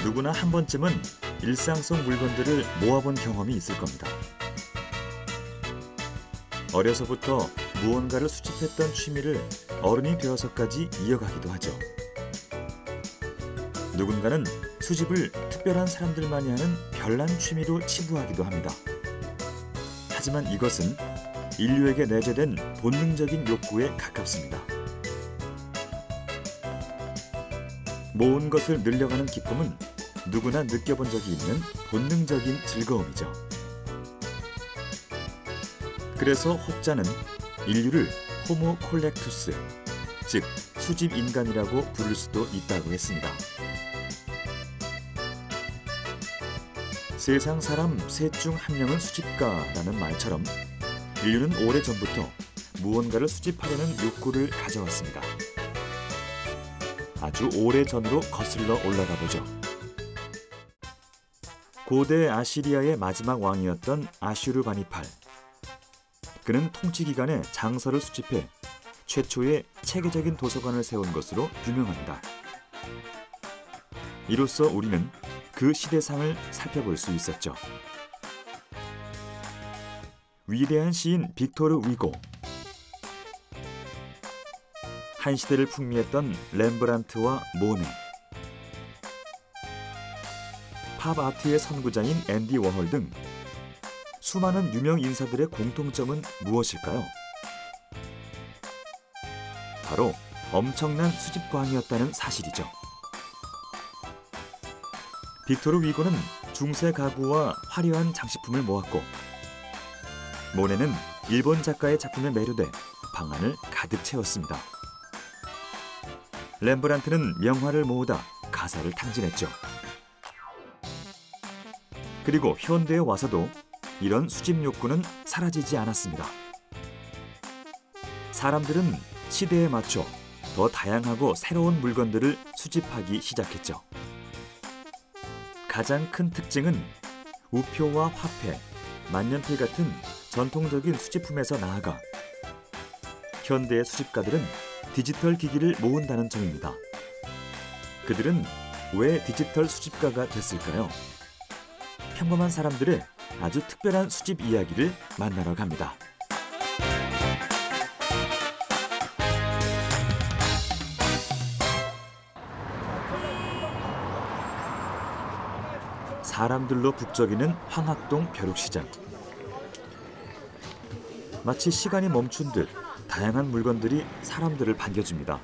누구나 한 번쯤은 일상속 물건들을 모아본 경험이 있을 겁니다. 어려서부터 무언가를 수집했던 취미를 어른이 되어서까지 이어가기도 하죠. 누군가는 수집을 특별한 사람들만이 하는 별난 취미로 치부하기도 합니다. 하지만 이것은 인류에게 내재된 본능적인 욕구에 가깝습니다. 모은 것을 늘려가는 기쁨은 누구나 느껴본 적이 있는 본능적인 즐거움이죠. 그래서 혹자는 인류를 호모 콜렉투스, 즉 수집 인간이라고 부를 수도 있다고 했습니다. 세상 사람 셋 중 한 명은 수집가라는 말처럼 인류는 오래전부터 무언가를 수집하려는 욕구를 가져왔습니다. 아주 오래전으로 거슬러 올라가 보죠. 고대 아시리아의 마지막 왕이었던 아슈르바니팔. 그는 통치 기간에 장서를 수집해 최초의 체계적인 도서관을 세운 것으로 유명합니다. 이로써 우리는 그 시대상을 살펴볼 수 있었죠. 위대한 시인 빅토르 위고, 한 시대를 풍미했던 렘브란트와 모네, 팝 아트의 선구자인 앤디 워홀 등 수많은 유명 인사들의 공통점은 무엇일까요? 바로 엄청난 수집광이었다는 사실이죠. 빅토르 위고는 중세 가구와 화려한 장식품을 모았고, 모네는 일본 작가의 작품에 매료돼 방안을 가득 채웠습니다. 렘브란트는 명화를 모으다 가사를 탕진했죠. 그리고 현대에 와서도 이런 수집 욕구는 사라지지 않았습니다. 사람들은 시대에 맞춰 더 다양하고 새로운 물건들을 수집하기 시작했죠. 가장 큰 특징은 우표와 화폐, 만년필 같은 전통적인 수집품에서 나아가 현대의 수집가들은 디지털 기기를 모은다는 점입니다. 그들은 왜 디지털 수집가가 됐을까요? 평범한 사람들의 아주 특별한 수집 이야기를 만나러 갑니다. 사람들로 북적이는 황학동 벼룩시장. 마치 시간이 멈춘 듯 다양한 물건들이 사람들을 반겨줍니다.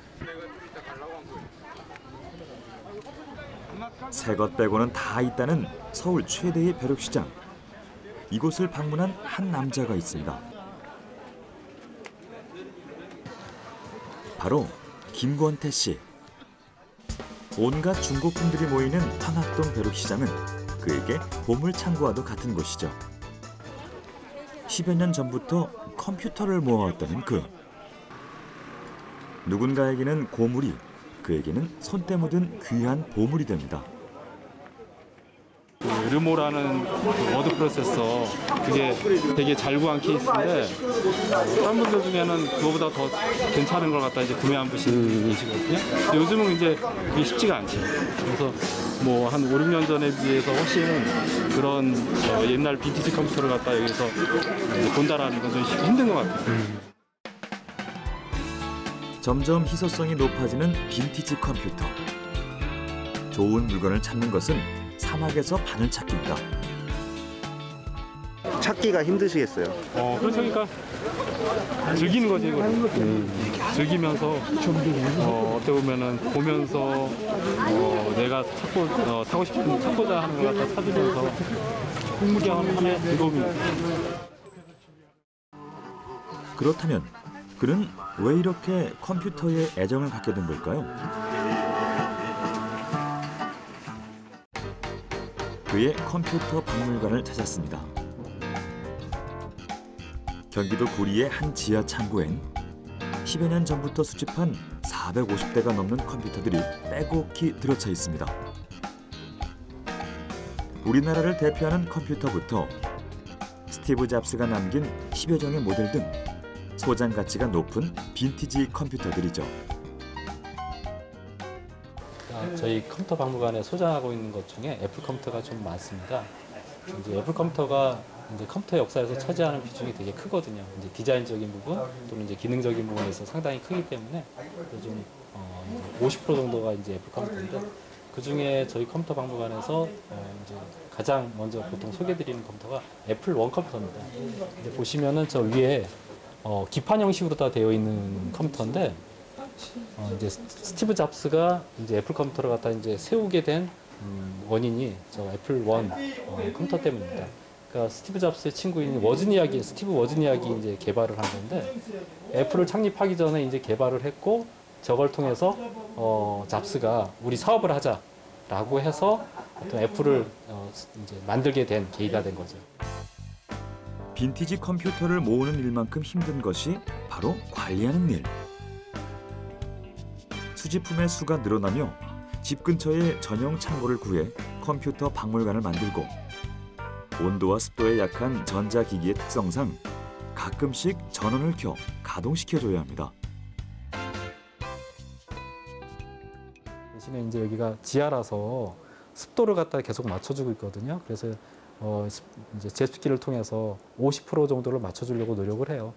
새 것 빼고는 다 있다는 서울 최대의 벼룩시장. 이곳을 방문한 한 남자가 있습니다. 바로 김권태 씨. 온갖 중고품들이 모이는 황학동 벼룩시장은 그에게 보물창고와도 같은 곳이죠. 10여 년 전부터 컴퓨터를 모아왔다는 그. 누군가에게는 고물이, 그에게는 손때 묻은 귀한 보물이 됩니다. 르모라는 워드 프로세서, 그게 되게 잘 구한 케이스인데 다른 분들 중에는 그거보다 더 괜찮은 걸 갖다 이제 구매한 분이 계시거든요. 요즘은 이제 그게 쉽지가 않죠. 그래서 뭐 한 5, 6년 전에 비해서 훨씬 그런 옛날 빈티지 컴퓨터를 갖다 여기서 본다라는 건 좀 힘든 것 같아요. 점점 희소성이 높아지는 빈티지 컴퓨터. 좋은 물건을 찾는 것은 사막에서 바늘 찾기입니다. 찾기가 힘드시겠어요? 그렇죠. 그러니까 즐기는 거지, 이거. 즐기면서 어떻게 보면은 보면서 내가 사고 싶은 찾고자 하는 걸 갖다 찾으면서 구경하는 하나의 즐거움입니다. 그렇다면 그는 왜 이렇게 컴퓨터에 애정을 갖게 된 걸까요? 그의 컴퓨터 박물관을 찾았습니다. 경기도 구리의 한 지하 창고엔 10여 년 전부터 수집한 450대가 넘는 컴퓨터들이 빼곡히 들어차 있습니다. 우리나라를 대표하는 컴퓨터부터 스티브 잡스가 남긴 10여 종의 모델 등 소장 가치가 높은 빈티지 컴퓨터들이죠. 저희 컴퓨터 박물관에 소장하고 있는 것 중에 애플 컴퓨터가 좀 많습니다. 이제 애플 컴퓨터가 이제 컴퓨터 역사에서 차지하는 비중이 되게 크거든요. 이제 디자인적인 부분 또는 이제 기능적인 부분에서 상당히 크기 때문에 좀 50% 정도가 이제 애플 컴퓨터인데 그 중에 저희 컴퓨터 박물관에서 이제 가장 먼저 보통 소개드리는 컴퓨터가 애플 원 컴퓨터입니다. 이제 보시면은 저 위에 기판 형식으로 다 되어 있는 컴퓨터인데 이제 스티브 잡스가 이제 애플 컴퓨터를 갖다 이제 세우게 된 원인이 저 애플 원 컴퓨터 때문입니다. 그러니까 스티브 잡스의 친구인 스티브 워즈니악이 이제 개발을 한 건데 애플을 창립하기 전에 이제 개발을 했고 저걸 통해서 잡스가 우리 사업을 하자라고 해서 어떤 애플을 이제 만들게 된 계기가 된 거죠. 빈티지 컴퓨터를 모으는 일만큼 힘든 것이 바로 관리하는 일. 수집품의 수가 늘어나며 집 근처에 전용 창고를 구해 컴퓨터 박물관을 만들고 온도와 습도에 약한 전자기기의 특성상 가끔씩 전원을 켜 가동시켜줘야 합니다. 대신에 이제 여기가 지하라서 습도를 갖다 계속 맞춰주고 있거든요. 그래서 이제 제습기를 통해서 50% 정도를 맞춰주려고 노력을 해요.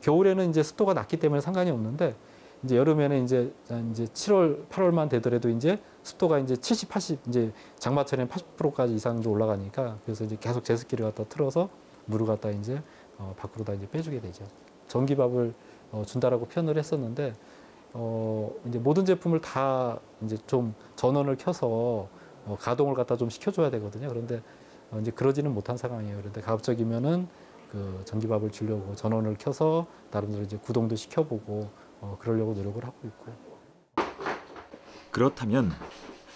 겨울에는 이제 습도가 낮기 때문에 상관이 없는데 이제 여름에는 이제 7월, 8월만 되더라도 이제 습도가 이제 70, 80 이제 장마철에는 80%까지 이상도 올라가니까 그래서 이제 계속 제습기를 갖다 틀어서 물을 갖다 이제 밖으로 다 이제 빼주게 되죠. 전기밥을 준다라고 표현을 했었는데 이제 모든 제품을 다 이제 좀 전원을 켜서 가동을 갖다 좀 시켜줘야 되거든요. 그런데 이제 그러지는 못한 상황이에요. 그런데 가급적이면은 그 전기밥을 주려고 전원을 켜서 나름대로 이제 구동도 시켜보고 그러려고 노력을 하고 있고. 그렇다면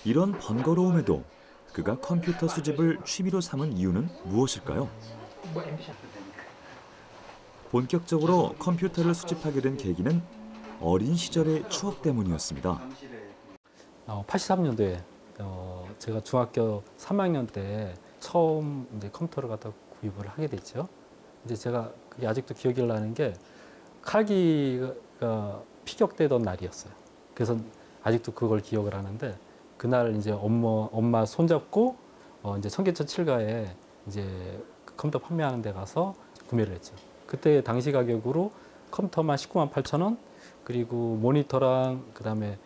이런 번거로움에도 그가 컴퓨터 수집을 취미로 삼은 이유는 무엇일까요? 본격적으로 컴퓨터를 수집하게 된 계기는 어린 시절의 추억 때문이었습니다. 83년도에 제가 중학교 3학년 때 처음 이제 컴퓨터를 갖다 구입을 하게 됐죠. 이제 제가 그게 아직도 기억이 나는 게 칼기가 피격되던 날이었어요. 그래서 아직도 그걸 기억을 하는데 그날 이제 엄마 손잡고 이제 청계천 7가에 이제 컴퓨터 판매하는 데 가서 구매를 했죠. 그때 당시 가격으로 컴퓨터만 19만 8천 원, 그리고 모니터랑 그다음에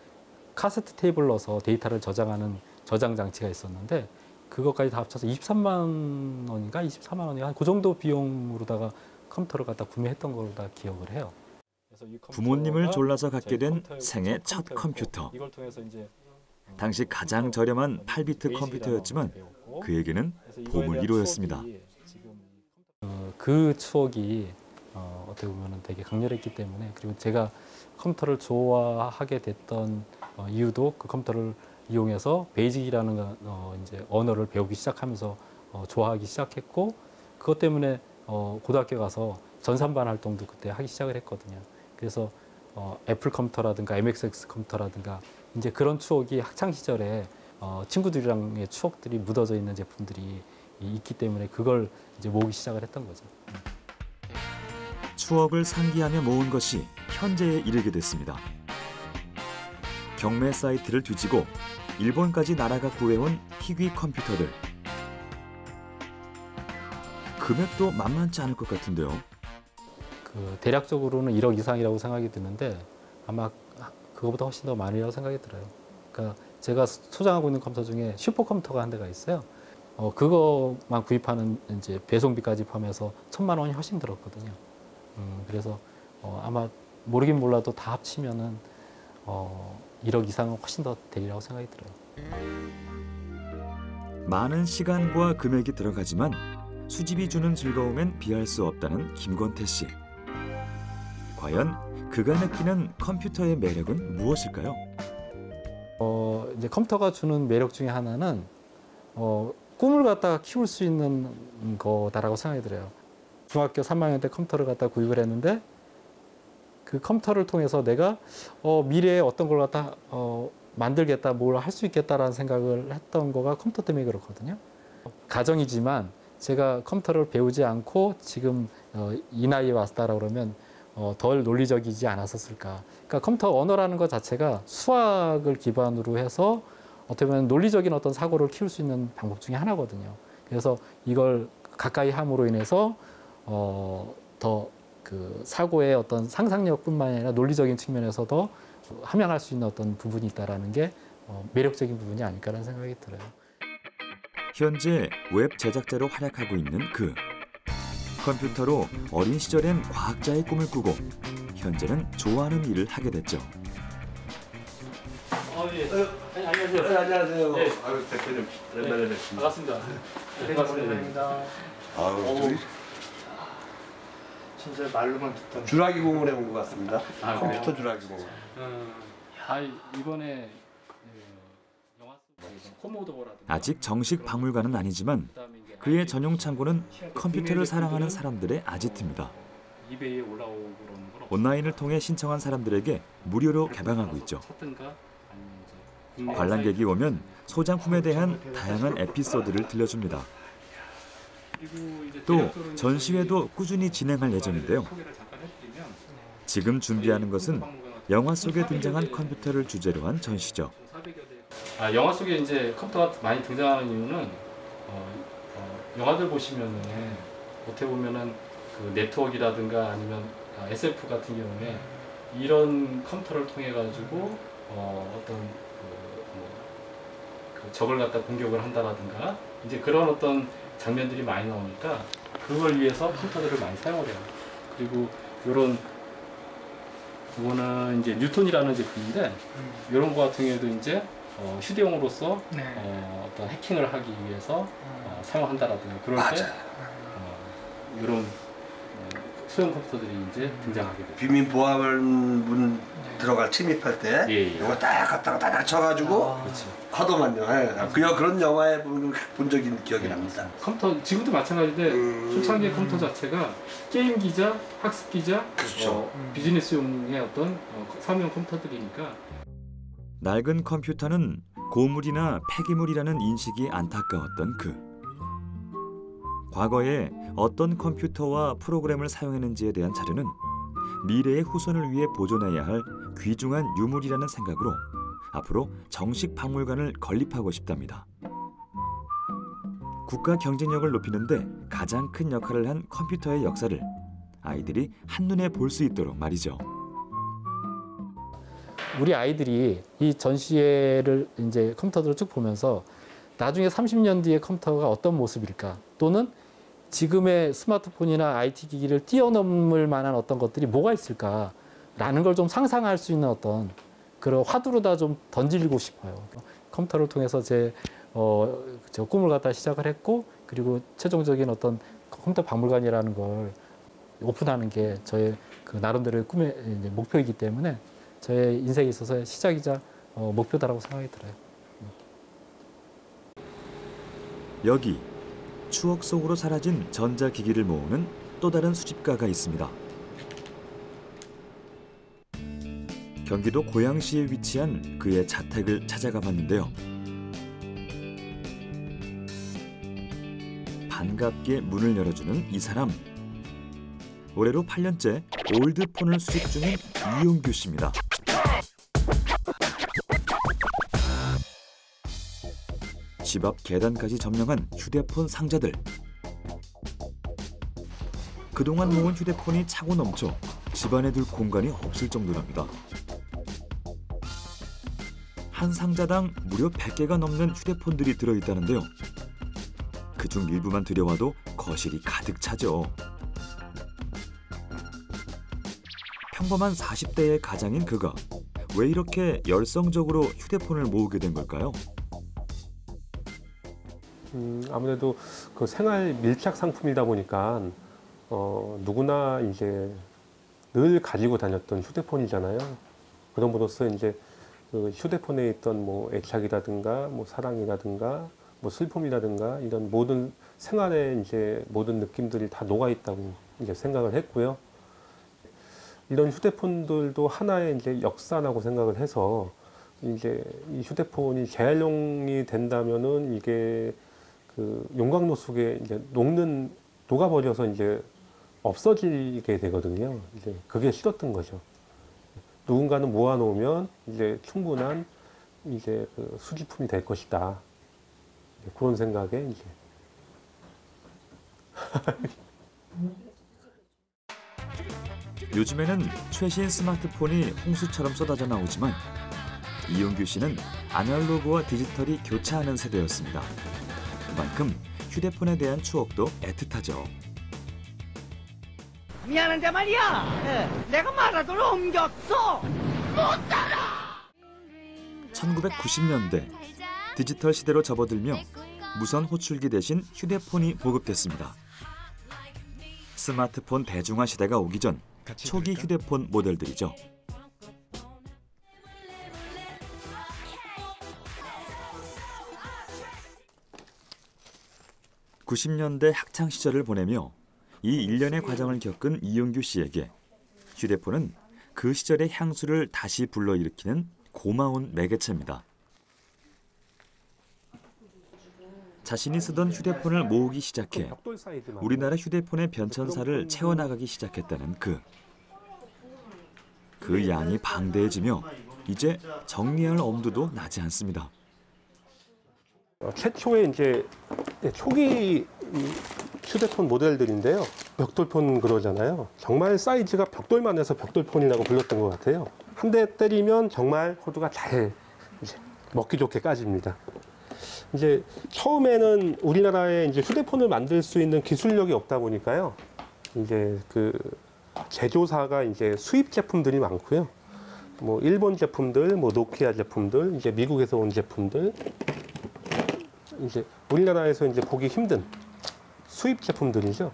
카세트 테이블 넣어서 데이터를 저장하는 저장 장치가 있었는데 그것까지 다 합쳐서 23만 원인가 24만 원인가 한 그 정도 비용으로다가 컴퓨터를 갖다 구매했던 걸로 다 기억을 해요. 부모님을 졸라서 갖게 된 생애 첫 컴퓨터. 당시 가장 저렴한 8비트 컴퓨터였지만 그에게는 보물이로였습니다. 그 추억이 어떻게 보면 되게 강렬했기 때문에, 그리고 제가 컴퓨터를 좋아하게 됐던 이유도 그 컴퓨터를 이용해서 베이직이라는 이제 언어를 배우기 시작하면서 좋아하기 시작했고, 그것 때문에 고등학교 가서 전산반 활동도 그때 하기 시작을 했거든요. 그래서 애플 컴퓨터라든가 MSX 컴퓨터라든가 이제 그런 추억이 학창 시절에 친구들이랑의 추억들이 묻어져 있는 제품들이 있기 때문에 그걸 이제 모으기 시작을 했던 거죠. 추억을 상기하며 모은 것이 현재에 이르게 됐습니다. 경매 사이트를 뒤지고 일본까지 날아가 구해온 희귀 컴퓨터들. 금액도 만만치 않을 것 같은데요. 대략적으로는 1억 이상이라고 생각이 드는데 아마 그거보다 훨씬 더 많이라고 생각이 들어요. 그러니까 제가 소장하고 있는 컴퓨터 중에 슈퍼컴퓨터가 한 대가 있어요. 그거만 구입하는 이제 배송비까지 포함해서 1,000만 원이 훨씬 들었거든요. 그래서 아마 모르긴 몰라도 다 합치면은 1억 이상은 훨씬 더 되리라고 생각이 들어요. 많은 시간과 금액이 들어가지만 수집이 주는 즐거움엔 비할 수 없다는 김권태 씨. 과연 그가 느끼는 컴퓨터의 매력은 무엇일까요? 이제 컴퓨터가 주는 매력 중에 하나는 꿈을 갖다가 키울 수 있는 거다라고 생각이 들어요. 중학교 3학년 때 컴퓨터를 갖다 구입을 했는데 그 컴퓨터를 통해서 내가 미래에 어떤 걸 갖다 만들겠다, 뭘 할 수 있겠다라는 생각을 했던 거가 컴퓨터 때문에 그렇거든요. 가정이지만 제가 컴퓨터를 배우지 않고 지금 이 나이에 왔다라고 그러면 덜 논리적이지 않았었을까. 그러니까 컴퓨터 언어라는 것 자체가 수학을 기반으로 해서 어떻게 보면 논리적인 어떤 사고를 키울 수 있는 방법 중에 하나거든요. 그래서 이걸 가까이 함으로 인해서 더 그 사고의 어떤 상상력뿐만 아니라 논리적인 측면에서도 함양할 수 있는 어떤 부분이 있다라는 게 매력적인 부분이 아닐까라는 생각이 들어요. 현재 웹 제작자로 활약하고 있는 그. 컴퓨터로 어린 시절엔 과학자의 꿈을 꾸고 현재는 좋아하는 일을 하게 됐죠. 예. 안녕하세요. 네, 안녕하세요. 네. 아유, 대표님 오랜만에 뵙습니다. 반갑습니다. 네, 반갑습니다. 아유, 진짜 말로만 듣던. 주라기 공원에 온 것 같습니다. 아, 컴퓨터 주라기 공원. 이번에 영화 속 코모도라든가 아직 정식 박물관은 아니지만 그의 전용 창고는 컴퓨터를 사랑하는 사람들의 아지트입니다. 이베이에 올라오고 그러는 건 온라인을 통해 신청한 사람들에게 무료로 개방하고 있죠. 찾든가 아니면 이제 국내 관람객이 오면 소장품에 대한 다양한 에피소드를 들려줍니다. 그리고 이제 또 대략적으로 전시회도 꾸준히 진행할 예정인데요. 소개를 잠깐 해드리면 지금 준비하는 것은 영화 속에 등장한 컴퓨터를 주제로 한 전시죠. 영화 속에 이제 컴퓨터가 많이 등장하는 이유는 영화들 보시면은 어떻게 보면은 그 네트워크라든가 아니면 SF 같은 경우에 이런 컴퓨터를 통해 가지고 어떤 그 적을 갖다 공격을 한다라든가 이제 그런 어떤 장면들이 많이 나오니까 그걸 위해서 컴퓨터들을 많이 사용을 해요. 그리고 이런 이거는 이제 뉴턴이라는 제품인데 이런 거 같은 경우에도 이제 휴대용으로서 어떤 해킹을 하기 위해서 사용한다라든가 그럴 때 이런 소형 컴퓨터들이 이제 등장하게 돼요. 비밀 보안문 들어가 침입할 때 예. 이거 딱 갖다가 딱 쳐가지고 하더만요. 그런 영화에 본 적이 기억이 납니다. 컴퓨터 지금도 마찬가지인데 초창기 컴퓨터 자체가 게임 기자, 학습 기자, 그렇죠. 비즈니스용의 어떤 사무용 컴퓨터들이니까 낡은 컴퓨터는 고물이나 폐기물이라는 인식이 안타까웠던 그. 과거에 어떤 컴퓨터와 프로그램을 사용했는지에 대한 자료는 미래의 후손을 위해 보존해야 할 귀중한 유물이라는 생각으로 앞으로 정식 박물관을 건립하고 싶답니다. 국가 경쟁력을 높이는 데 가장 큰 역할을 한 컴퓨터의 역사를 아이들이 한눈에 볼 수 있도록 말이죠. 우리 아이들이 이 전시회를 이제 컴퓨터들을 쭉 보면서 나중에 30년 뒤에 컴퓨터가 어떤 모습일까 또는 지금의 스마트폰이나 IT 기기를 뛰어넘을 만한 어떤 것들이 뭐가 있을까라는 걸 좀 상상할 수 있는 어떤 그런 화두로다 좀 던지고 싶어요. 컴퓨터를 통해서 저 꿈을 갖다 시작을 했고 그리고 최종적인 어떤 컴퓨터 박물관이라는 걸 오픈하는 게 저의 그 나름대로의 꿈의 이제 목표이기 때문에 저의 인생에 있어서의 시작이자 목표다라고 생각이 들어요. 여기 추억 속으로 사라진 전자기기를 모으는 또 다른 수집가가 있습니다. 경기도 고양시에 위치한 그의 자택을 찾아가 봤는데요. 반갑게 문을 열어주는 이 사람. 올해로 8년째 올드폰을 수집 중인 이용규 씨입니다. 집 앞 계단까지 점령한 휴대폰 상자들. 그동안 모은 휴대폰이 차고 넘쳐 집안에 둘 공간이 없을 정도랍니다. 한 상자당 무려 100개가 넘는 휴대폰들이 들어있다는데요. 그중 일부만 들여와도 거실이 가득 차죠. 평범한 40대의 가장인 그가 왜 이렇게 열성적으로 휴대폰을 모으게 된 걸까요? 아무래도 그 생활 밀착 상품이다 보니까 누구나 이제 늘 가지고 다녔던 휴대폰이잖아요. 그럼으로써 이제 그 휴대폰에 있던 뭐 애착이라든가 뭐 사랑이라든가 뭐 슬픔이라든가 이런 모든 생활의 이제 모든 느낌들이 다 녹아 있다고 이제 생각을 했고요. 이런 휴대폰들도 하나의 이제 역사라고 생각을 해서 이제 이 휴대폰이 재활용이 된다면은 이게 그 용광로 속에 이제 녹아버려서 이제 없어지게 되거든요. 이제 그게 싫었던 거죠. 누군가는 모아놓으면 이제 충분한 이제 그 수집품이 될 것이다. 그런 생각에 이제 요즘에는 최신 스마트폰이 홍수처럼 쏟아져 나오지만 이용규 씨는 아날로그와 디지털이 교차하는 세대였습니다. 그만큼 휴대폰에 대한 추억도 애틋하죠. 미안한데 말이야. 내가 마라톤을 옮겼어. 못 따라. 1990년대 디지털 시대로 접어들며 무선 호출기 대신 휴대폰이 보급됐습니다. 스마트폰 대중화 시대가 오기 전 초기 휴대폰 모델들이죠. (90년대) 학창 시절을 보내며 이 일련의 과정을 겪은 이용규 씨에게 휴대폰은 그 시절의 향수를 다시 불러일으키는 고마운 매개체입니다. 자신이 쓰던 휴대폰을 모으기 시작해 우리나라 휴대폰의 변천사를 채워나가기 시작했다는 그 양이 방대해지며 이제 정리할 엄두도 나지 않습니다. 최초의 이제 초기 휴대폰 모델들인데요. 벽돌폰 그러잖아요. 정말 사이즈가 벽돌만 해서 벽돌폰이라고 불렀던 것 같아요. 한 대 때리면 정말 코드가 잘 이제 먹기 좋게 까집니다. 이제 처음에는 우리나라에 이제 휴대폰을 만들 수 있는 기술력이 없다 보니까요. 이제 그 제조사가 이제 수입 제품들이 많고요. 뭐 일본 제품들, 뭐 노키아 제품들, 이제 미국에서 온 제품들, 이제 우리나라에서 이제 보기 힘든 수입 제품들이죠.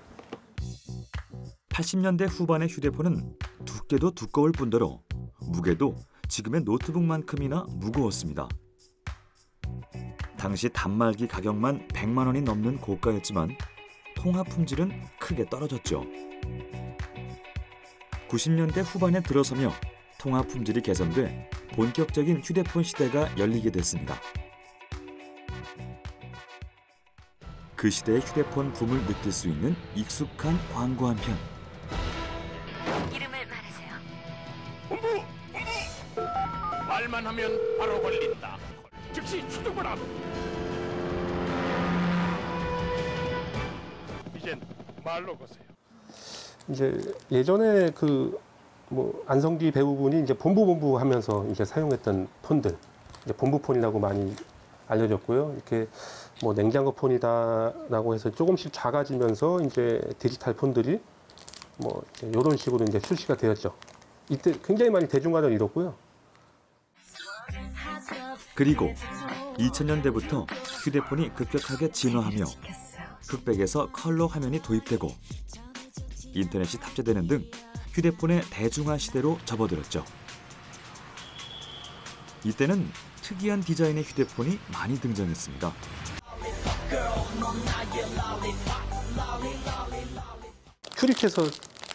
80년대 후반의 휴대폰은 두께도 두꺼울 뿐더러 무게도 지금의 노트북만큼이나 무거웠습니다. 당시 단말기 가격만 100만 원이 넘는 고가였지만 통화 품질은 크게 떨어졌죠. 90년대 후반에 들어서며 통화 품질이 개선돼 본격적인 휴대폰 시대가 열리게 됐습니다. 그 시대의 휴대폰 붐을 느낄 수 있는 익숙한 광고 한 편. 이름을 말하세요. 본부! 말만 하면 바로 걸린다. 즉시 출동을 하고. 이젠 말로 거세요. 이제 예전에 그 뭐 안성기 배우분이 이제 본부 하면서 이제 사용했던 폰들, 이제 본부폰이라고 많이 알려졌고요. 이렇게 뭐 냉장고 폰이다라고 해서 조금씩 작아지면서 이제 디지털 폰들이 뭐 이런 식으로 이제 출시가 되었죠. 이때 굉장히 많이 대중화를 이뤘고요. 그리고 2000년대부터 휴대폰이 급격하게 진화하며 흑백에서 컬러 화면이 도입되고 인터넷이 탑재되는 등 휴대폰의 대중화 시대로 접어들었죠. 이때는 특이한 디자인의 휴대폰이 많이 등장했습니다. 큐릭에서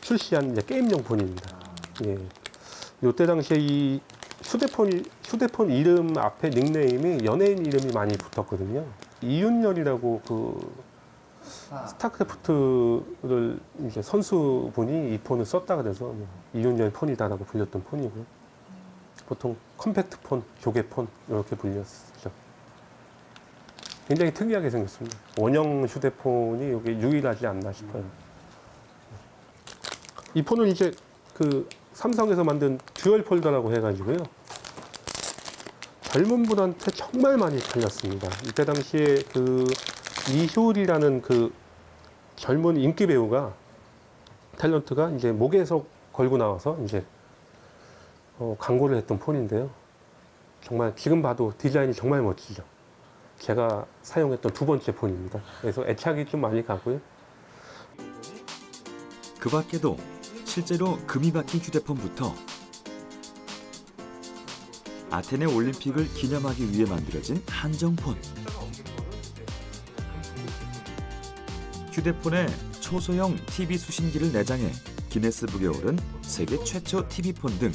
출시한 이제 게임용 폰입니다. 예. 이때 당시에 이 휴대폰 이름 앞에 닉네임이 연예인 이름이 많이 붙었거든요. 이윤열이라고 그 스타크래프트를 이제 선수분이 이 폰을 썼다가 돼서 이윤열 폰이다라고 불렸던 폰이고요. 보통 컴팩트 폰, 조개 폰 이렇게 불렸죠. 굉장히 특이하게 생겼습니다. 원형 휴대폰이 여기 유일하지 않나 싶어요. 이 폰은 이제 그 삼성에서 만든 듀얼 폴더라고 해가지고요. 젊은 분한테 정말 많이 팔렸습니다. 이때 당시에 그 이효리라는 그 젊은 인기 배우가 탤런트가 이제 목에서 걸고 나와서 이제 광고를 했던 폰인데요. 정말 지금 봐도 디자인이 정말 멋지죠. 제가 사용했던 두 번째 폰입니다. 그래서 애착이 좀 많이 가고요. 그 밖에도 실제로 금이 박힌 휴대폰부터 아테네 올림픽을 기념하기 위해 만들어진 한정폰, 휴대폰에 초소형 TV 수신기를 내장해 기네스북에 오른 세계 최초 TV폰 등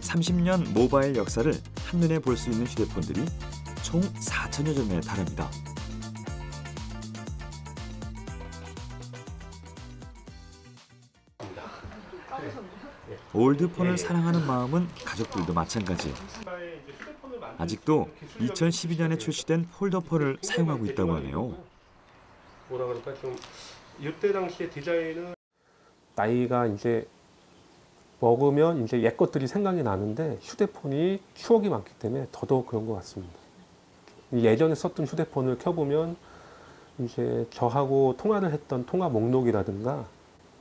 30년 모바일 역사를 한눈에 볼 수 있는 휴대폰들이 총 4천여 점에 달합니다. 올드폰을 사랑하는 마음은 가족들도 마찬가지. 아직도 2012년에 출시된 폴더폰을 사용하고 있다고 하네요. 뭐라 그럴까 좀 이때 당시의 디자인은 나이가 이제 먹으면 이제 옛 것들이 생각이 나는데 휴대폰이 추억이 많기 때문에 더더욱 그런 것 같습니다. 예전에 썼던 휴대폰을 켜보면 이제 저하고 통화를 했던 통화 목록이라든가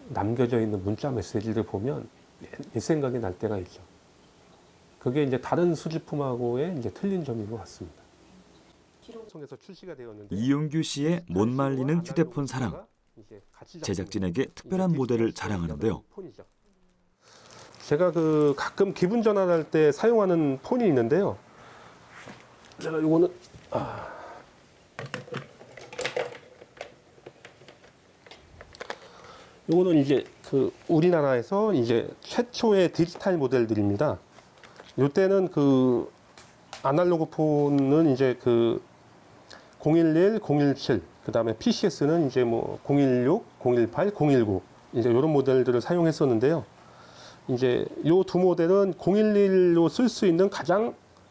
남겨져 있는 문자 메시지를 보면 옛 생각이 날 때가 있죠. 그게 이제 다른 수집품하고의 이제 틀린 점인 것 같습니다. 기록성에서 출시가 되었는데 이용규 씨의 못 말리는 휴대폰 사랑. 제작진에게 특별한 모델을 자랑하는데요. 제가 그 가끔 기분 전환할 때 사용하는 폰이 있는데요. 제가 이거는 요거는 이제 그 우리나라에서 이제 최초의 디지털 모델들입니다. 요때는 그 아날로그 폰은 이제 그 011, 017, 그 다음에 PCS는 이제 뭐 016, 018, 019 이제 이런 모델들을 사용했었는데요. 이제 요 두 모델은 011로 쓸 수 있는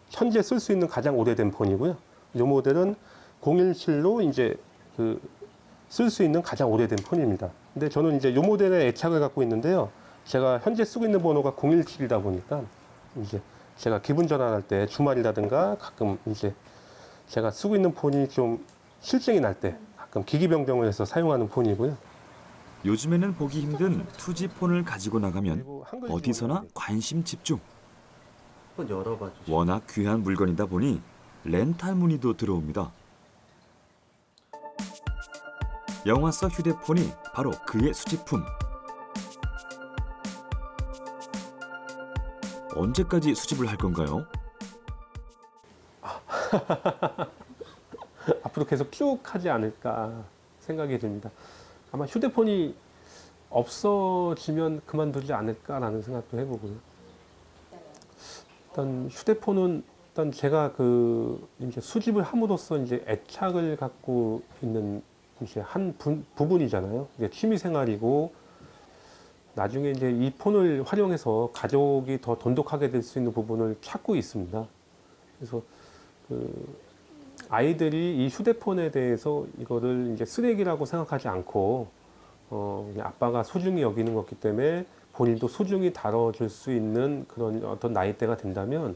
현재 쓸 수 있는 가장 오래된 폰이고요. 요 모델은 017로 이제 그 쓸 수 있는 가장 오래된 폰입니다. 근데 저는 이제 요 모델에 애착을 갖고 있는데요. 제가 현재 쓰고 있는 번호가 017이다 보니까 이제 제가 기분 전환할 때 주말이라든가 가끔 이제 제가 쓰고 있는 폰이 좀 실증이 날 때 가끔 기기 변경을 해서 사용하는 폰이고요. 요즘에는 보기 힘든 2G 폰을 가지고 나가면 어디서나 관심 집중. 한번 열어봐 주세요. 워낙 귀한 물건이다 보니 렌탈 문의도 들어옵니다. 영화 속 휴대폰이 바로 그의 수집품. 언제까지 수집을 할 건가요? 앞으로 계속 쭉 하지 않을까 생각이 듭니다. 아마 휴대폰이 없어지면 그만두지 않을까라는 생각도 해보고요. 일단 휴대폰은 일단 제가 그 이제 수집을 함으로써 이제 애착을 갖고 있는 이제 한 부분이잖아요. 이게 취미 생활이고 나중에 이제 이 폰을 활용해서 가족이 더 돈독하게 될 수 있는 부분을 찾고 있습니다. 그래서 그 아이들이 이 휴대폰에 대해서 이거를 이제 쓰레기라고 생각하지 않고 그냥 아빠가 소중히 여기는 거기 때문에 본인도 소중히 다뤄줄 수 있는 그런 어떤 나이대가 된다면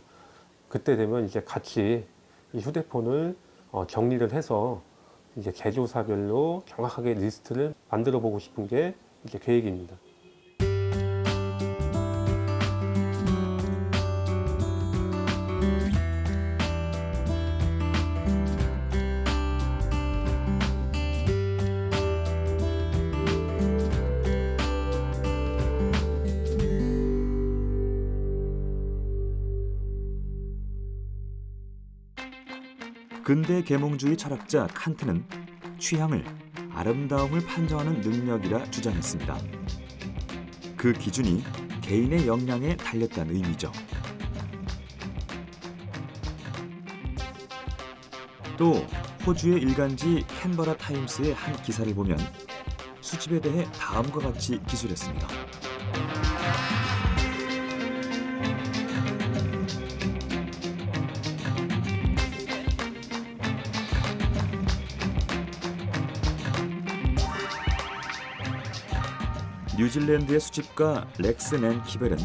그때 되면 이제 같이 이 휴대폰을 정리를 해서 이제 제조사별로 정확하게 리스트를 만들어 보고 싶은 게 이제 계획입니다. 근대 계몽주의 철학자 칸트는 취향을 아름다움을 판정하는 능력이라 주장했습니다. 그 기준이 개인의 역량에 달렸다는 의미죠. 또 호주의 일간지 캔버라 타임스의 한 기사를 보면 수집에 대해 다음과 같이 기술했습니다. 뉴질랜드의 수집가 렉스 낸 키벨은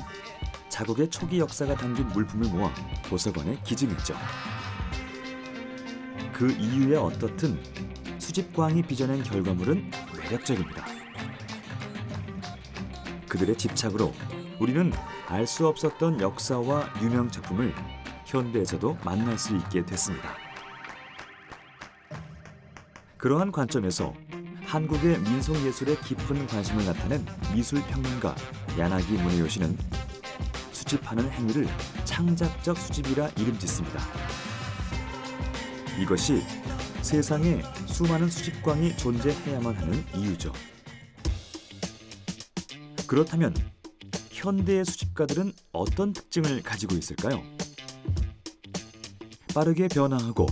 자국의 초기 역사가 담긴 물품을 모아 도서관에 기증했죠. 그 이유에 어떻든 수집광이 빚어낸 결과물은 매력적입니다. 그들의 집착으로 우리는 알 수 없었던 역사와 유명 작품을 현대에서도 만날 수 있게 됐습니다. 그러한 관점에서 한국의 민속예술에 깊은 관심을 나타낸 미술평론가 야나기 무네요시는 수집하는 행위를 창작적 수집이라 이름짓습니다. 이것이 세상에 수많은 수집광이 존재해야만 하는 이유죠. 그렇다면 현대의 수집가들은 어떤 특징을 가지고 있을까요? 빠르게 변화하고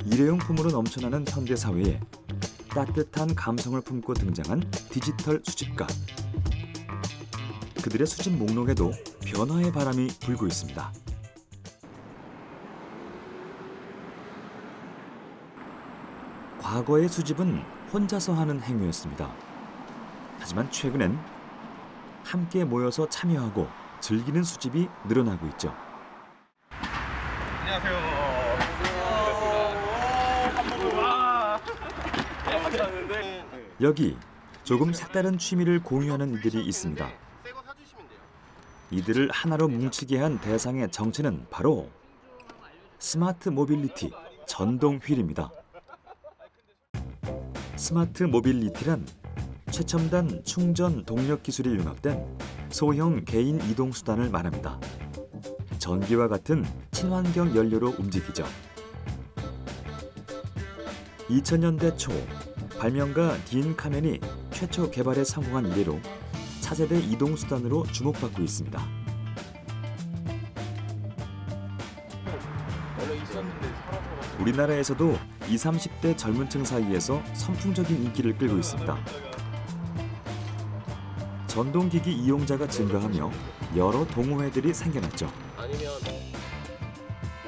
일회용품으로 넘쳐나는 현대 사회에 따뜻한 감성을 품고 등장한 디지털 수집가. 그들의 수집 목록에도 변화의 바람이 불고 있습니다. 과거의 수집은 혼자서 하는 행위였습니다. 하지만 최근엔 함께 모여서 참여하고 즐기는 수집이 늘어나고 있죠. 여기 조금 색다른 취미를 공유하는 이들이 있습니다. 이들을 하나로 뭉치게 한 대상의 정체는 바로 스마트 모빌리티 전동 휠입니다. 스마트 모빌리티란 최첨단 충전 동력 기술이 융합된 소형 개인 이동 수단을 말합니다. 전기와 같은 친환경 연료로 움직이죠. 2000년대 초 발명가 딘 카멘이 최초 개발에 성공한 이래로 차세대 이동 수단으로 주목받고 있습니다. 우리나라에서도 20, 30대 젊은 층 사이에서 선풍적인 인기를 끌고 있습니다. 전동기기 이용자가 증가하며 여러 동호회들이 생겨났죠.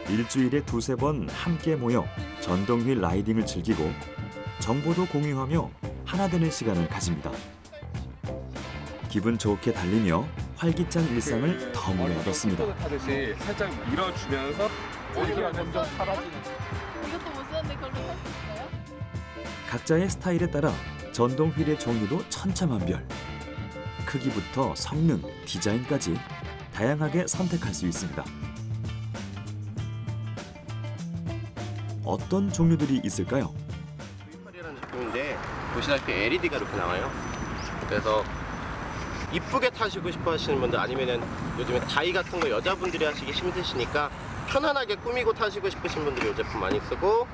일주일에 2~3번 함께 모여 전동휠 라이딩을 즐기고 정보도 공유하며 하나 되는 시간을 가집니다. 기분 좋게 달리며 활기찬 일상을 덤으로 얻었습니다. 타듯이 살짝 밀어주면서 어디가 점점 사라지는. 이것도 못 썼는데 그걸로 탈 수 있어요? 각자의 스타일에 따라 전동 휠의 종류도 천차만별. 크기부터 성능, 디자인까지 다양하게 선택할 수 있습니다. 어떤 종류들이 있을까요? V8이라는 제품인데 보시다시피 LED가 이렇게 나와요. 그래서 이쁘게 타시고 싶어 하시는 분들, 아니면은 요즘에 다이 같은 거 여자분들이 하시기 힘드시니까 편안하게 꾸미고 타시고 싶으신 분들이 이 제품 많이 쓰고,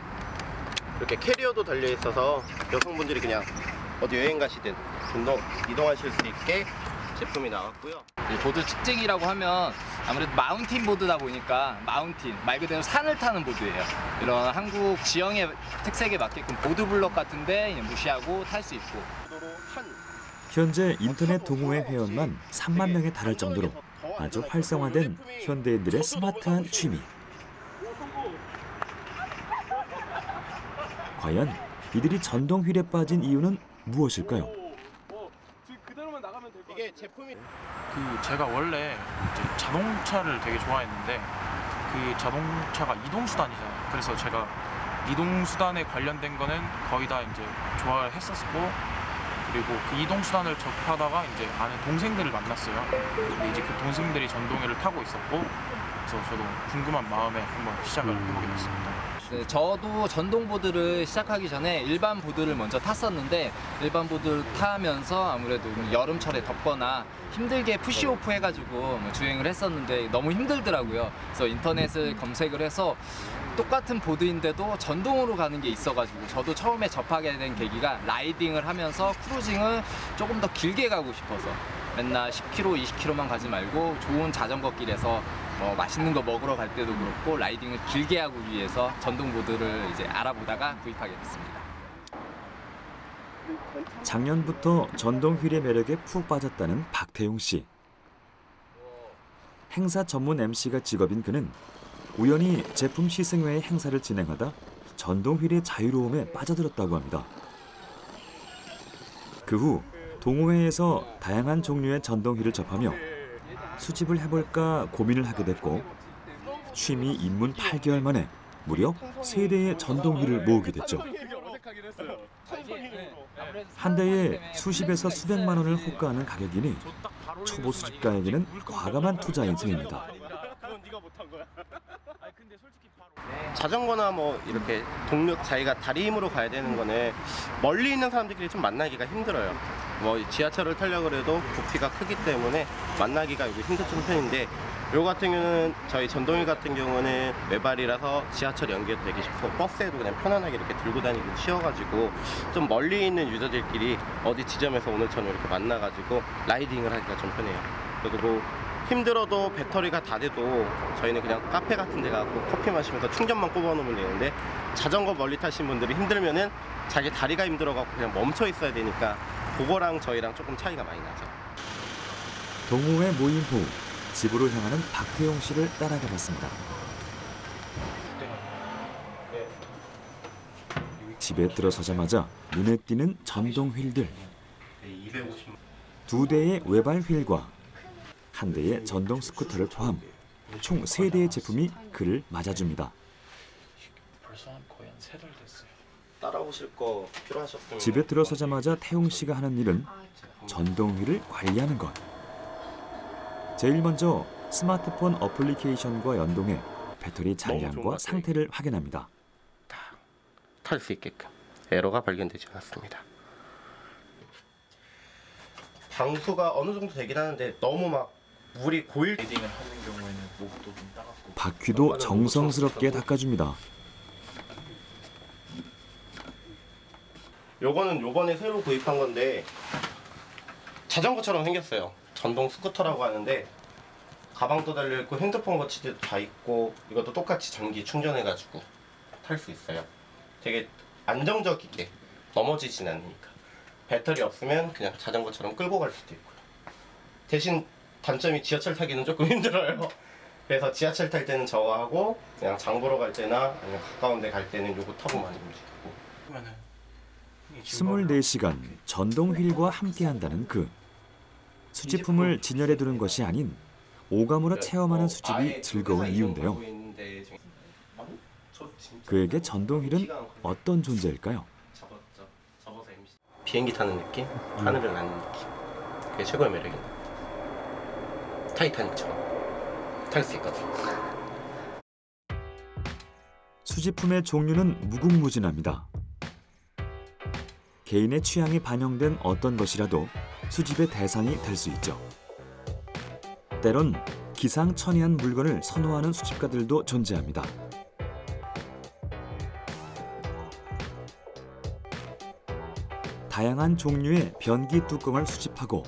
이렇게 캐리어도 달려 있어서 여성분들이 그냥 어디 여행 가시든 이동하실 수 있게 제품이 나왔고요. 이 보드 특징이라고 하면 아무래도 마운틴 보드다 보니까, 마운틴 말 그대로 산을 타는 보드예요. 이런 한국 지형의 특색에 맞게끔 보드블럭 같은데 무시하고 탈 수 있고. 현재 인터넷 동호회 회원만 3만 명에 달할 정도로 아주 활성화된 현대인들의 스마트한 취미. 과연 이들이 전동 휠에 빠진 이유는 무엇일까요? 이게 제품이 제가 원래 이제 자동차를 되게 좋아했는데, 그 자동차가 이동수단이잖아요. 그래서 제가 이동수단에 관련된 거는 거의 다 이제 좋아했었고, 그리고 그 이동수단을 접하다가 이제 아는 동생들을 만났어요. 근데 이제 그 동생들이 전동휠을 타고 있었고, 그래서 저도 궁금한 마음에 한번 시작을 해보게 됐습니다. 네, 저도 전동보드를 시작하기 전에 일반 보드를 먼저 탔었는데, 일반 보드를 타면서 아무래도 여름철에 덥거나 힘들게 푸시오프 해가지고 주행을 했었는데 너무 힘들더라고요. 그래서 인터넷을 검색을 해서 똑같은 보드인데도 전동으로 가는 게 있어가지고, 저도 처음에 접하게 된 계기가 라이딩을 하면서 크루징을 조금 더 길게 가고 싶어서, 맨날 10km, 20km만 가지 말고 좋은 자전거 길에서 맛있는 거 먹으러 갈 때도 그렇고 라이딩을 길게 하기 위해서 전동보드를 이제 알아보다가 구입하게 됐습니다. 작년부터 전동 휠의 매력에 푹 빠졌다는 박태용 씨. 행사 전문 MC가 직업인 그는 우연히 제품 시승회의 행사를 진행하다 전동 휠의 자유로움에 빠져들었다고 합니다. 그 후 동호회에서 다양한 종류의 전동 휠을 접하며 수집을 해볼까 고민을 하게 됐고, 취미 입문 8개월 만에 무려 3대의 전동 휠을 모으게 됐죠. 한 대에 수십에서 수백만 원을 호가하는 가격이니 초보 수집가에게는 과감한 투자인 셈입니다. 자전거나 뭐 이렇게 동력, 자기가 다리 힘으로 가야 되는 거는 멀리 있는 사람들끼리 좀 만나기가 힘들어요. 뭐 지하철을 타려고 해도 부피가 크기 때문에 만나기가 힘든 편인데, 요 같은 경우는 저희 전동휠 같은 경우는 외발이라서 지하철 연결도 되게 쉽고 버스에도 그냥 편안하게 이렇게 들고 다니기 쉬워가지고 좀 멀리 있는 유저들끼리 어디 지점에서 오늘처럼 이렇게 만나가지고 라이딩을 하기가 좀 편해요. 그리고 뭐 힘들어도 배터리가 다 돼도 저희는 그냥 카페 같은 데 가고 커피 마시면서 충전만 꼽아놓으면 되는데, 자전거 멀리 타신 분들이 힘들면은 자기 다리가 힘들어갖고 그냥 멈춰 있어야 되니까 그거랑 저희랑 조금 차이가 많이 나죠. 동호회 모임 후 집으로 향하는 박태용 씨를 따라가 봤습니다. 집에 들어서자마자 눈에 띄는 전동 휠들. 2대의 외발 휠과 1대의 전동 스쿠터를 포함 총 3대의 제품이 그를 맞아줍니다. 따라오실 거 필요하셨으면 집에 들어서자마자 태용 씨가 하는 일은 전동 휠을 관리하는 것. 제일 먼저 스마트폰 어플리케이션과 연동해 배터리 잔량과 상태를 확인합니다. 탈 수 있게끔 에러가 발견되지 않았습니다. 방수가 어느 정도 되긴 하는데 너무 막 물이 고일 리딩을 하는 경우에는 목도 좀 따갑고 바퀴도 정성스럽게 닦아줍니다. 요거는 요번에 새로 구입한 건데 자전거처럼 생겼어요. 전동 스쿠터라고 하는데 가방도 달려있고 핸드폰 거치대도 다 있고 이것도 똑같이 전기 충전해가지고 탈 수 있어요. 되게 안정적이게 넘어지진 않으니까. 배터리 없으면 그냥 자전거처럼 끌고 갈 수도 있고요. 대신 단점이 지하철 타기는 조금 힘들어요. 그래서 지하철 탈 때는 저거 하고 그냥 장 보러 갈 때나 아니면 가까운 데 갈 때는 요거 타고 많이 움직이고. 24시간 전동 휠과 함께한다는 그. 수집품을 진열해 두는 것이 아닌 오감으로 체험하는 수집이 즐거운 이유인데요. 그에게 전동 휠은 어떤 존재일까요? 비행기 타는 느낌? 하늘을 나는 느낌. 그게 최고의 매력입니다. 타이타닉처럼 탈 수 있거든. 수집품의 종류는 무궁무진합니다. 개인의 취향이 반영된 어떤 것이라도 수집의 대상이 될 수 있죠. 때론 기상천외한 물건을 선호하는 수집가들도 존재합니다. 다양한 종류의 변기 뚜껑을 수집하고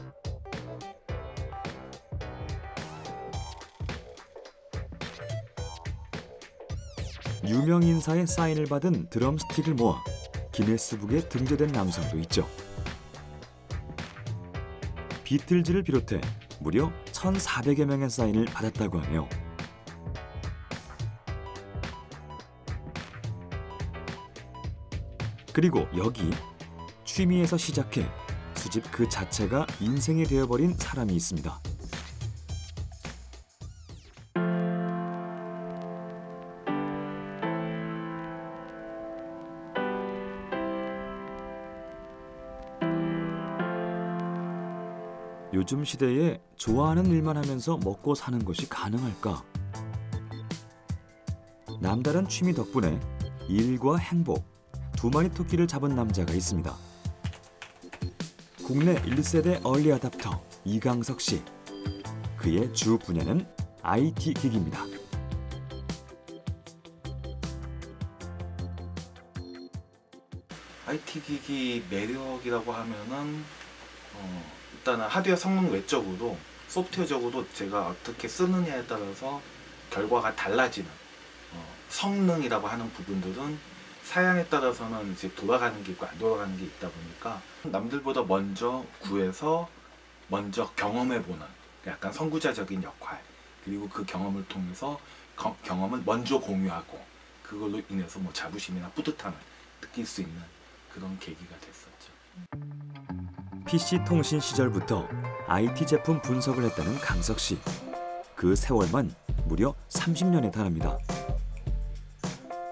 유명 인사의 사인을 받은 드럼스틱을 모아 기네스북에 등재된 남성도 있죠. 비틀즈를 비롯해 무려 1,400여 명의 사인을 받았다고 하네요. 그리고 여기 취미에서 시작해 수집 그 자체가 인생이 되어버린 사람이 있습니다. 요즘 시대에 좋아하는 일만 하면서 먹고 사는 것이 가능할까? 남다른 취미 덕분에 일과 행복, 두 마리 토끼를 잡은 남자가 있습니다. 국내 1세대 얼리 어답터 이강석 씨. 그의 주 분야는 IT 기기입니다. IT 기기 매력이라고 하면은 일단은 하드웨어 성능 외적으로 소프트웨어적으로 제가 어떻게 쓰느냐에 따라서 결과가 달라지는 성능이라고 하는 부분들은 사양에 따라서는 이제 돌아가는 게 있고 안 돌아가는 게 있다 보니까 남들보다 먼저 구해서 먼저 경험해보는 약간 선구자적인 역할, 그리고 그 경험을 통해서 경험을 먼저 공유하고 그걸로 인해서 뭐 자부심이나 뿌듯함을 느낄 수 있는 그런 계기가 됐었죠. PC 통신 시절부터 IT 제품 분석을 했다는 강석 씨. 그 세월만 무려 30년에 달합니다.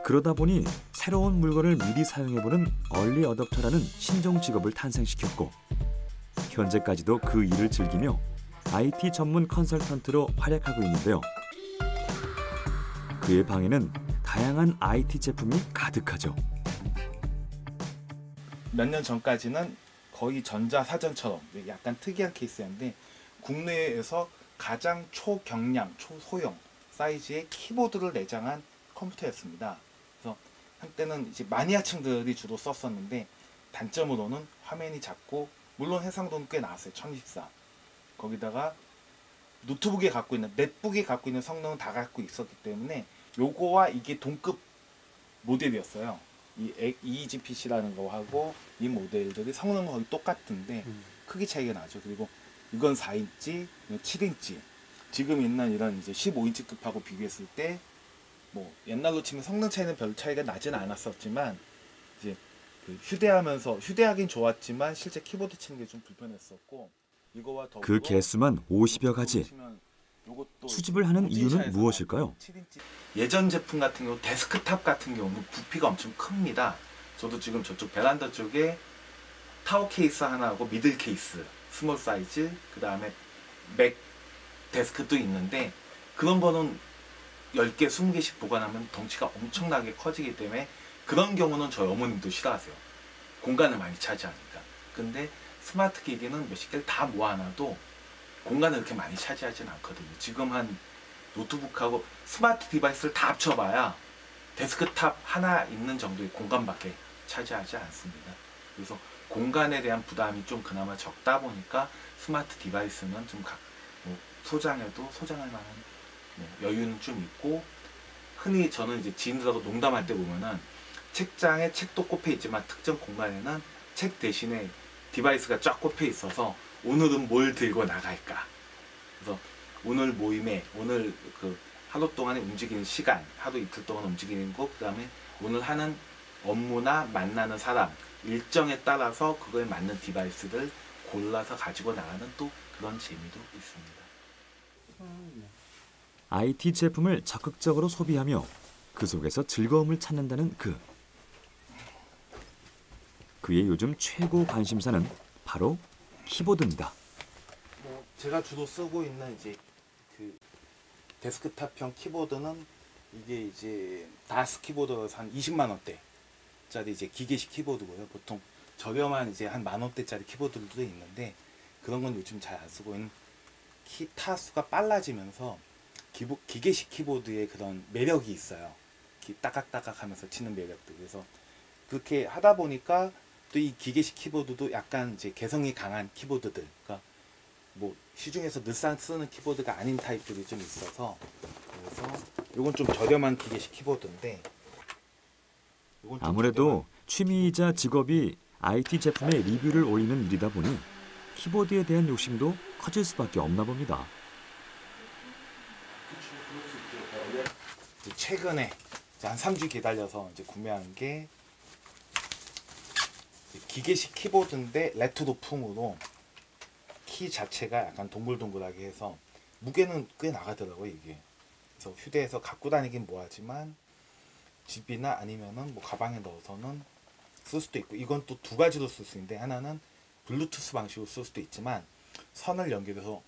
그러다 보니 새로운 물건을 미리 사용해보는 얼리 어댑터라는 신종 직업을 탄생시켰고 현재까지도 그 일을 즐기며 IT 전문 컨설턴트로 활약하고 있는데요. 그의 방에는 다양한 IT 제품이 가득하죠. 몇 년 전까지는 거의 전자사전처럼 약간 특이한 케이스였는데 국내에서 가장 초경량, 초소형 사이즈의 키보드를 내장한 컴퓨터였습니다. 그래서 한때는 이제 마니아층들이 주로 썼었는데 단점으로는 화면이 작고 물론 해상도는 꽤 나왔어요. 1024. 거기다가 노트북에 갖고 있는, 넷북에 갖고 있는 성능은 다 갖고 있었기 때문에 요거와 이게 동급 모델이었어요. 이 EGPC라는 거하고 이 모델들이 성능은 거의 똑같은데 크기 차이가 나죠. 그리고 이건 4인치, 이건 7인치. 지금 있는 이런 이제 15인치급하고 비교했을 때 뭐 옛날로 치면 성능 차이는 별 차이가 나지는 않았었지만 이제 휴대하긴 좋았지만 실제 키보드 치는 게 좀 불편했었고 이거와 더불어 그 개수만 50여 가지. 수집을 하는 이유는 무엇일까요? 예전 제품 같은 경우 데스크탑 같은 경우는 부피가 엄청 큽니다. 저도 지금 저쪽 베란다 쪽에 타워 케이스 하나하고 미들 케이스, 스몰 사이즈, 그 다음에 맥 데스크도 있는데 그런 거는 10개, 20개씩 보관하면 덩치가 엄청나게 커지기 때문에 그런 경우는 저희 어머님도 싫어하세요. 공간을 많이 차지하니까. 근데 스마트 기기는 몇십 개를 다 모아놔도 공간을 그렇게 많이 차지하진 않거든요. 지금 한 노트북하고 스마트 디바이스를 다 합쳐봐야 데스크탑 하나 있는 정도의 공간밖에 차지하지 않습니다. 그래서 공간에 대한 부담이 좀 그나마 적다 보니까 스마트 디바이스는 좀 소장해도 소장할 만한 여유는 좀 있고, 흔히 저는 이제 지인들하고 농담할 때 보면은 책장에 책도 꼽혀 있지만 특정 공간에는 책 대신에 디바이스가 쫙 꼽혀 있어서 오늘은 뭘 들고 나갈까, 그래서 오늘 모임에 오늘 그 하루 동안에 움직이는 시간, 하루 이틀 동안 움직이는 곳, 그 다음에 오늘 하는 업무나 만나는 사람 일정에 따라서 그거에 맞는 디바이스를 골라서 가지고 나가는 또 그런 재미도 있습니다. IT 제품을 적극적으로 소비하며 그 속에서 즐거움을 찾는다는 그의 요즘 최고 관심사는 바로 키보드입니다. 제가 주로 쓰고 있는 이제 그 데스크탑형 키보드는 이게 이제 다스 키보드라서 한 20만 원대짜리 이제 기계식 키보드고요. 보통 저렴한 이제 한 10,000원대짜리 키보드들도 있는데 그런 건 요즘 잘 안 쓰고 있는 키 타수가 빨라지면서 기계식 키보드의 그런 매력이 있어요. 따각따각 하면서 치는 매력도. 그래서 그렇게 하다 보니까 또 이 기계식 키보드도 약간 이제 개성이 강한 키보드들, 그러니까 뭐 시중에서 늘상 쓰는 키보드가 아닌 타입들이 좀 있어서, 그래서 이건 좀 저렴한 기계식 키보드인데, 아무래도 취미이자 직업이 IT 제품의 리뷰를 올리는 일이다 보니 키보드에 대한 욕심도 커질 수밖에 없나 봅니다. 최근에 한 3주 기다려서 이제 구매한 게 기계식 키보드인데 레트로풍으로 키 자체가 약간 동글동글하게 해서 무게는 꽤 나가더라고요, 이게. 그래서 휴대해서 갖고 다니긴 뭐하지만 집이나 아니면은 뭐 가방에 넣어서는 쓸 수도 있고, 이건 또 두 가지로 쓸 수 있는데, 하나는 블루투스 방식으로 쓸 수도 있지만 선을 연결해서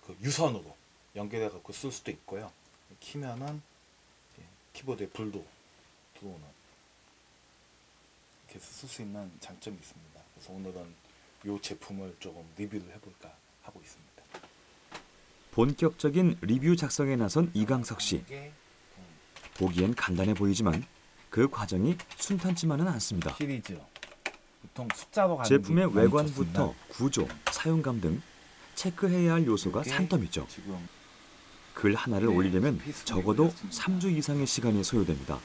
그 유선으로 연결해 갖고 쓸 수도 있고요. 키면은 키보드에 불도 들어오는, 이렇게 쓸 수 있는 장점이 있습니다. 그래서 오늘은 이 제품을 조금 리뷰를 해볼까 하고 있습니다. 본격적인 리뷰 작성에 나선 이강석 씨. 보기엔 간단해 보이지만 그 과정이 순탄치만은 않습니다. 시리즈 보통 숫자로 가는 제품의 외관부터 구조, 사용감 등 체크해야 할 요소가 산더미죠. 글 하나를 올리려면 적어도 3주 이상의 시간이 소요됩니다.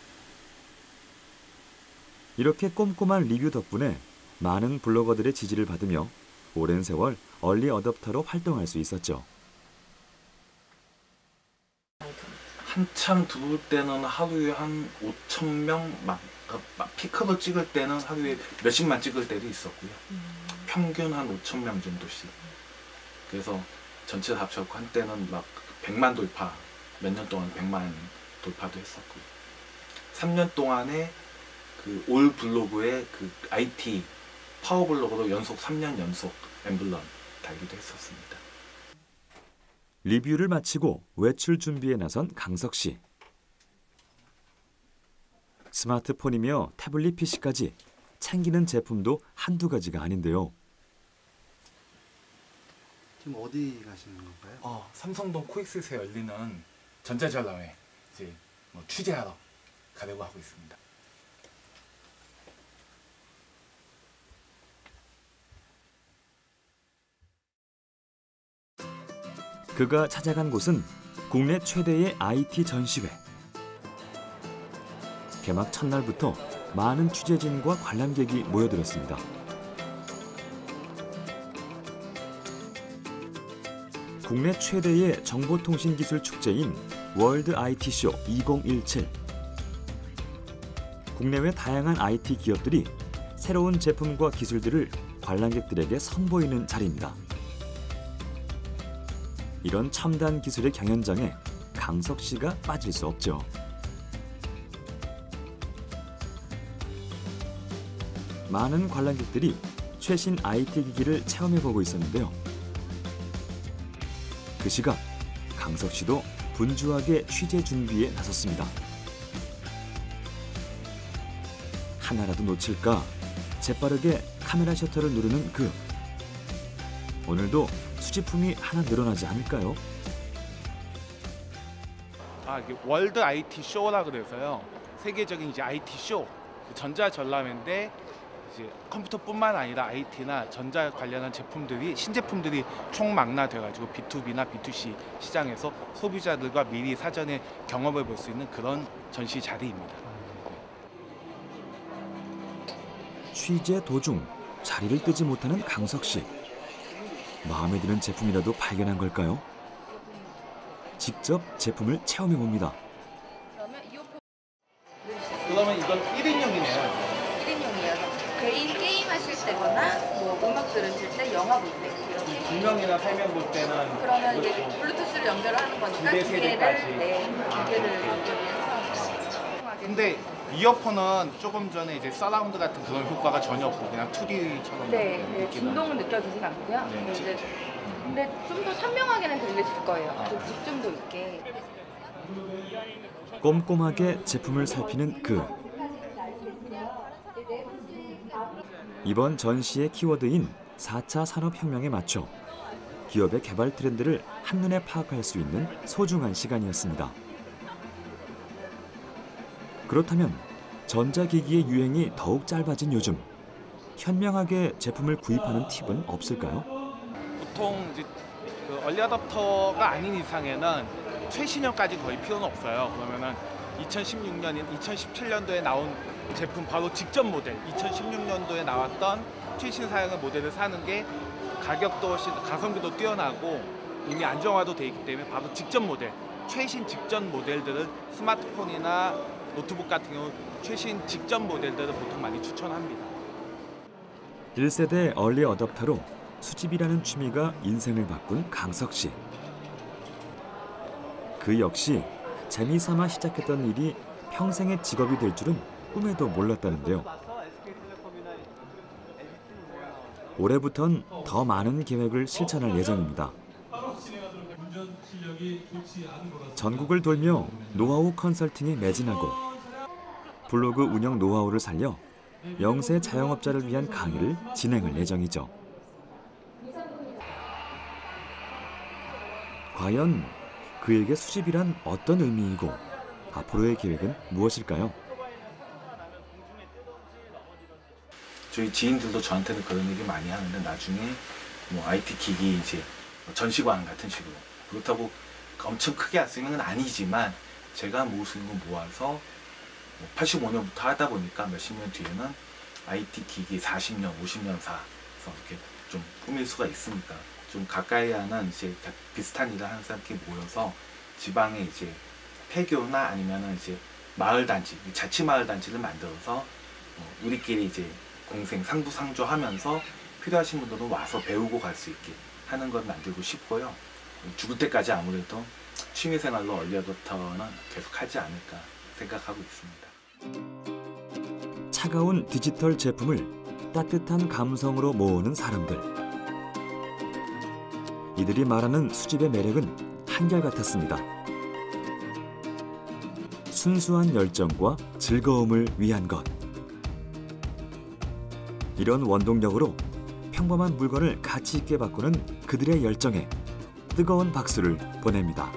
이렇게 꼼꼼한 리뷰 덕분에 많은 블로거들의 지지를 받으며 오랜 세월 얼리 어댑터로 활동할 수 있었죠. 한참 들어올 때는 하루에 한 5,000명, 막 피크로 찍을 때는 하루에 몇십만 찍을 때도 있었고요. 평균 한 5,000명 정도씩. 그래서 전체 합쳐서 한때는 막 100만 돌파, 몇 년 동안 100만 돌파도 했었고요. 3년 동안에 그 올 블로그에 그 IT 파워 블로그로 연속 3년 연속 엠블럼 달기도 했었습니다. 리뷰를 마치고 외출 준비에 나선 강석 씨. 스마트폰이며 태블릿 PC까지 챙기는 제품도 한두 가지가 아닌데요. 지금 어디 가시는 건가요? 삼성동 코엑스에서 열리는 전자전람회 이제 취재하러 가려고 하고 있습니다. 그가 찾아간 곳은 국내 최대의 IT 전시회. 개막 첫날부터 많은 취재진과 관람객이 모여들었습니다. 국내 최대의 정보통신기술 축제인 월드 IT쇼 2017. 국내외 다양한 IT 기업들이 새로운 제품과 기술들을 관람객들에게 선보이는 자리입니다. 이런 첨단 기술의 경연장에 강석 씨가 빠질 수 없죠. 많은 관람객들이 최신 IT 기기를 체험해보고 있었는데요. 그 시각 강석 씨도 분주하게 취재 준비에 나섰습니다. 하나라도 놓칠까 재빠르게 카메라 셔터를 누르는 그. 오늘도 수집품이 하나 늘어나지 않을까요? 이게 월드 IT 쇼라 그래서요. 세계적인 이제 IT 쇼, 전자 전람회인데 이제 컴퓨터뿐만 아니라 IT나 전자 관련한 제품들이 신제품들이 총망라돼가지고 B2B나 B2C 시장에서 소비자들과 미리 사전에 경험해 볼 수 있는 그런 전시 자리입니다. 취재 도중 자리를 뜨지 못하는 강석 씨. 마음에 드는 제품이라도 발견한 걸까요? 직접 제품을 체험해 봅니다. 그러면 이건 1인용이네요. 1인용이에요. 개인 게임 하실 때거나 뭐 음악 들으실 때, 영화 볼 때 이렇게. 2명이나 3명 볼 때는 그러면 이제 블루투스를 연결을 하는 거니까 두 개를 연결을 해서. 근데 이어폰은 조금 전에 이제 서라운드 같은 그런 효과가 전혀 없고 그냥 2D처럼 네, 진동은 느껴지진 않고요. 네. 근데 좀 더 선명하게는 들리실 거예요. 좀 집중도 있게. 꼼꼼하게 제품을 살피는 그. 이번 전시의 키워드인 4차 산업혁명에 맞춰 기업의 개발 트렌드를 한눈에 파악할 수 있는 소중한 시간이었습니다. 그렇다면 전자기기의 유행이 더욱 짧아진 요즘 현명하게 제품을 구입하는 팁은 없을까요? 보통 이제 그 얼리 어댑터가 아닌 이상에는 최신형까지 거의 필요는 없어요. 그러면은 2017년도에 나온 제품 바로 직전 모델, 2016년도에 나왔던 최신 사양의 모델을 사는 게 가격도 가성비도 뛰어나고 이미 안정화도 돼 있기 때문에 바로 직전 모델, 최신 직전 모델들을 스마트폰이나 노트북 같은 경우 최신 직전 모델들을 보통 많이 추천합니다. 1세대 얼리 어댑터로 수집이라는 취미가 인생을 바꾼 강석 씨. 그 역시 재미삼아 시작했던 일이 평생의 직업이 될 줄은 꿈에도 몰랐다는데요. 올해부턴 더 많은 계획을 실천할 예정입니다. 전국을 돌며 노하우 컨설팅에 매진하고 블로그 운영 노하우를 살려 영세 자영업자를 위한 강의를 진행할 예정이죠. 과연 그에게 수집이란 어떤 의미이고 앞으로의 계획은 무엇일까요? 저희 지인들도 저한테는 그런 얘기 많이 하는데 나중에 뭐 IT 기기 이제 전시관 같은 식으로 그렇다고 엄청 크게 할 수 있는 건 아니지만 제가 모을 수 있는 거 모아서 85년부터 하다 보니까 몇십 년 뒤에는 IT 기기 40년, 50년 사서 이렇게 좀 꾸밀 수가 있으니까 좀 가까이 하는 이제 비슷한 일을 하는 사람끼리 모여서 지방에 이제 폐교나 아니면은 이제 마을 단지, 자치 마을 단지를 만들어서 우리끼리 이제 공생 상부상조하면서 필요하신 분들은 와서 배우고 갈 수 있게 하는 걸 만들고 싶고요. 죽을 때까지 아무래도 취미생활로 얼리 어댑터는 계속 하지 않을까 생각하고 있습니다. 차가운 디지털 제품을 따뜻한 감성으로 모으는 사람들. 이들이 말하는 수집의 매력은 한결같았습니다. 순수한 열정과 즐거움을 위한 것. 이런 원동력으로 평범한 물건을 가치 있게 바꾸는 그들의 열정에 뜨거운 박수를 보냅니다.